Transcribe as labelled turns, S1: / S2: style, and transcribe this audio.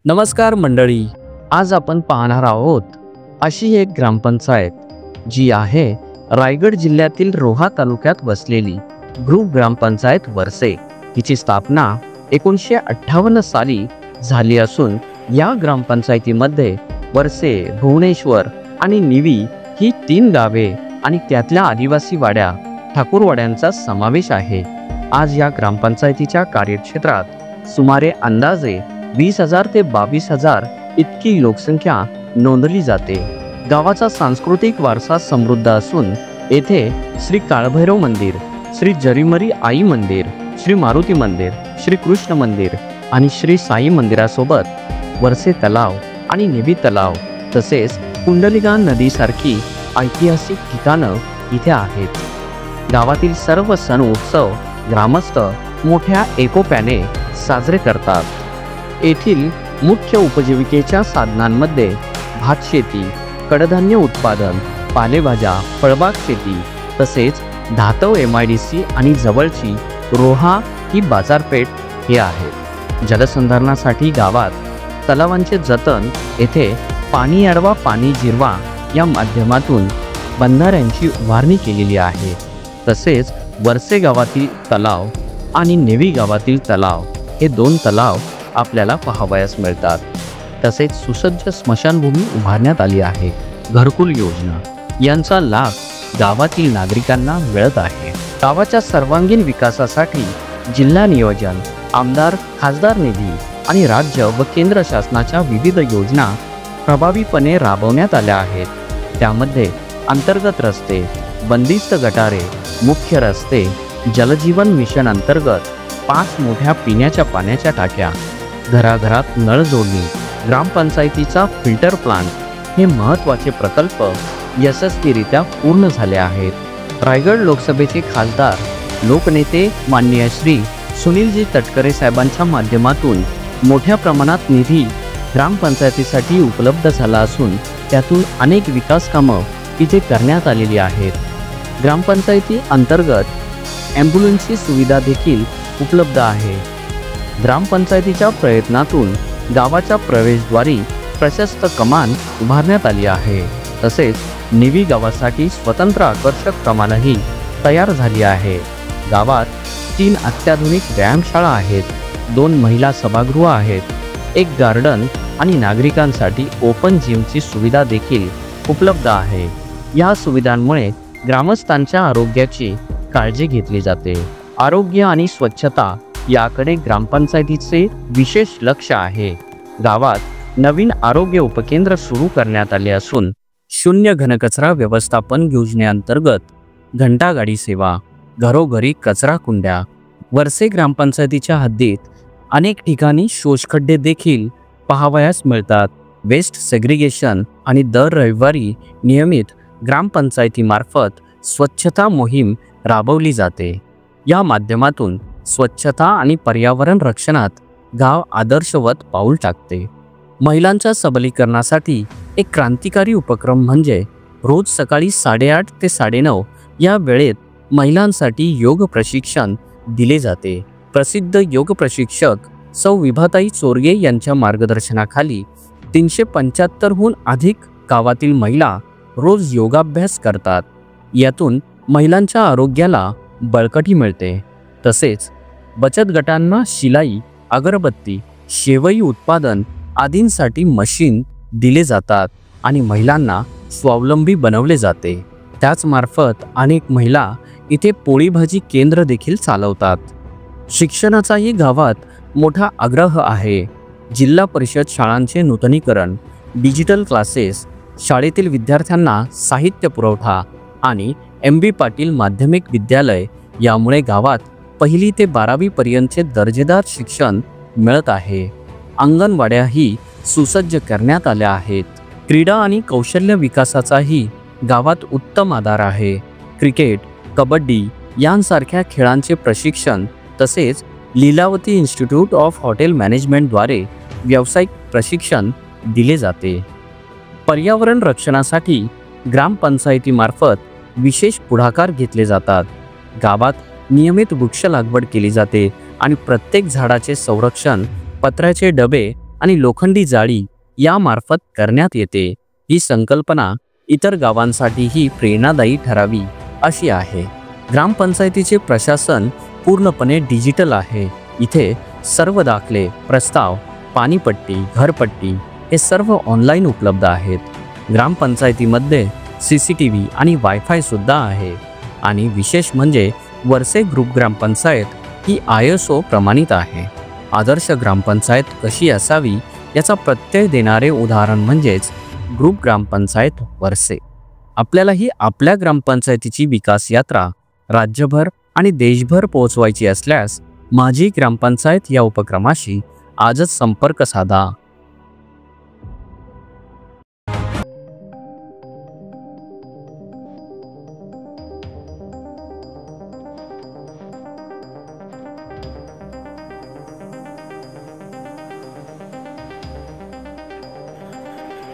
S1: नमस्कार मंडळी, आज आपण पाहणार आहोत अशी एक ग्रामपंचायत जी आहे रायगड जिल्ह्यातील रोहा तालुक्यात वसलेली ग्रुप ग्रामपंचायत वरसे। हिची स्थापना 1958 साली झाली असून या ग्रामपंचायतीमध्ये वरसे, भुवनेश्वर आणि निवी ही 3 गावे आणि त्यातल्या आदिवासी वाड्या, ठाकूरवाड्यांचा समावेश आहे। आज या ग्रामपंचायतीच्या कार्यक्षेत्रात सुमारे अंदाजे 20,000 ते 22,000 इतकी लोकसंख्या नोंदली जाते। गावाचा सांस्कृतिक वारसा समृद्ध असून येथे श्री काळभैरव मंदिर, श्री जरीमरी आई मंदिर, श्री मारुती मंदिर, श्री कृष्ण मंदिर आणि श्री साई मंदिरासोबत वरसे तलाव आणि निवी तलाव तसेच कुंडलिका नदीसारखी ऐतिहासिक ठिकाणं इथे आहेत। गावातील सर्व सण उत्सव ग्रामस्थ मोठ्या एकोप्याने साजरे करतात। येथील मुख्य उपजीविकेच्या साधनांमध्ये भात शेती, कडधान्य उत्पादन, पालेभाज्या, फळबाग शेती तसेच धातव MIDC आणि जवळची रोहा ही बाजारपेठ हे आहे। जलसंधारणासाठी गावात तलावांचे जतन, येथे पाणी अडवा पाणी जिरवा या माध्यमातून बंधाऱ्यांची उभारणी केलेली आहे। तसेच वरसे गावातील तलाव आणि नेवी गावातील तलाव हे 2 तलाव आपल्याला पाहावयास मिळतात। तसेच सुसज्ज स्मशानभूमी उभारण्यात आली आहे। घरकुल योजना यांचा लाभ गावातील नागरिकांना मिळत आहे। गावाच्या सर्वांगीण विकासासाठी जिल्हा नियोजन, आमदार खासदार निधी आणि राज्य व केंद्र शासनाच्या विविध योजना प्रभावीपणे राबवण्यात आल्या आहेत। त्यामध्ये अंतर्गत रस्ते, बंदिस्त गटारे, मुख्य रस्ते, जलजीवन मिशन अंतर्गत 5 मोठ्या पिण्याच्या पाण्याच्या टाक्या, घराघरात नळ जोडणी, ग्रामपंचायतीचा फिल्टर प्लांट हे महत्त्वाचे प्रकल्प यशस्वीरित्या पूर्ण झाले आहेत। रायगड लोकसभेचे खासदार लोकनेते माननीय श्री सुनीलजी तटकरे साहेबांच्या माध्यमातून मोठ्या प्रमाणात निधी ग्रामपंचायतीसाठी उपलब्ध झाला असून त्यातून अनेक विकास कामं इथे करण्यात आलेली आहेत। ग्रामपंचायती अंतर्गत ॲम्ब्युलन्सची सुविधा देखील उपलब्ध आहे। ग्रामपंचायतीच्या प्रयत्नातून गावाच्या प्रवेशद्वारी प्रशस्त कमान उभारण्यात आली आहे। तसेच निवी गावासाठी स्वतंत्र आकर्षक कमानही तयार झाली आहे। गावात 3 अत्याधुनिक व्यायामशाळा आहेत, 2 महिला सभागृह आहेत, 1 गार्डन आणि नागरिकांसाठी ओपन जिमची सुविधा देखील उपलब्ध आहे। या सुविधांमुळे ग्रामस्थांच्या आरोग्याची काळजी घेतली जाते। आरोग्य आणि स्वच्छता याकडे ग्रामपंचायतीचे विशेष लक्ष आहे। गावात नवीन आरोग्य उपकेंद्र सुरू करण्यात आले असून शून्य घनकचरा व्यवस्थापन योजनेअंतर्गत घंटागाडी सेवा, घरोघरी कचरा कुंड्या, वरसे ग्रामपंचायतीच्या हद्दीत अनेक ठिकाणी शोषखड्डे देखील पाहावयास मिळतात। वेस्ट सेग्रिगेशन आणि दर रविवारी नियमित ग्रामपंचायतीमार्फत स्वच्छता मोहीम राबवली जाते। या माध्यमातून स्वच्छता आणि पर्यावरण रक्षणात गाव आदर्शवत पाऊल टाकते। महिलांच्या सबलीकरणासाठी एक क्रांतिकारी उपक्रम म्हणजे रोज सकाळी 8:30 ते 9:30 या वेळेत महिलांसाठी योग प्रशिक्षण दिले जाते। प्रसिद्ध योग प्रशिक्षक सौ विभाताई चोरगे यांच्या मार्गदर्शनाखाली 375हून अधिक गावातील महिला रोज योगाभ्यास करतात। यातून महिलांच्या आरोग्याला बळकटी मिळते। तसेच बचत गटांना शिलाई, अगरबत्ती, शेवई उत्पादन आदींसाठी मशीन दिले जातात आणि महिलांना स्वावलंबी बनवले जाते। त्याचमार्फत अनेक महिला इथे पोळी भाजी केंद्र देखील चालवतात। शिक्षणाचाही गावात मोठा आग्रह आहे। जिल्हा परिषद शाळांचे नूतनीकरण, डिजिटल क्लासेस, शाळेतील विद्यार्थ्यांना साहित्य पुरवठा आणि MB पाटील माध्यमिक विद्यालय यामुळे गावात 1ली ते 12वी पर्यंतचे दर्जेदार शिक्षण मिळत आहे। अंगणवाड्याही सुसज्ज करण्यात आल्या आहेत। क्रीडा आणि कौशल्य विकासाचाही गावात उत्तम आधार आहे। क्रिकेट, कबड्डी यांसारख्या खेळांचे प्रशिक्षण तसेच लीलावती इन्स्टिट्यूट ऑफ हॉटेल मॅनेजमेंटद्वारे व्यावसायिक प्रशिक्षण दिले जाते। पर्यावरण रक्षणासाठी ग्रामपंचायतीमार्फत विशेष पुढाकार घेतले जातात। गावात नियमित वृक्ष लागवड केली जाते आणि प्रत्येक झाडाचे संरक्षण पत्र्याचे डबे आणि लोखंडी जाळी यामार्फत करण्यात येते। ही संकल्पना इतर गावांसाठीही प्रेरणादायी ठरावी अशी आहे। ग्रामपंचायतीचे प्रशासन पूर्णपणे डिजिटल आहे। इथे सर्व दाखले, प्रस्ताव, पाणीपट्टी, घरपट्टी हे सर्व ऑनलाईन उपलब्ध आहेत। ग्रामपंचायतीमध्ये CCTV आणि वायफाय सुद्धा आहे। आणि विशेष म्हणजे वरसे ग्रुप ग्रामपंचायत ही ISO प्रमाणित आहे। आदर्श ग्रामपंचायत कशी असावी याचा प्रत्यय देणारे उदाहरण म्हणजेच ग्रुप ग्रामपंचायत वरसे। आपल्यालाही आपल्या ग्रामपंचायतीची विकास यात्रा राज्यभर आणि देशभर पोहोचवायची असल्यास माझी ग्रामपंचायत या उपक्रमाशी आजच संपर्क साधा।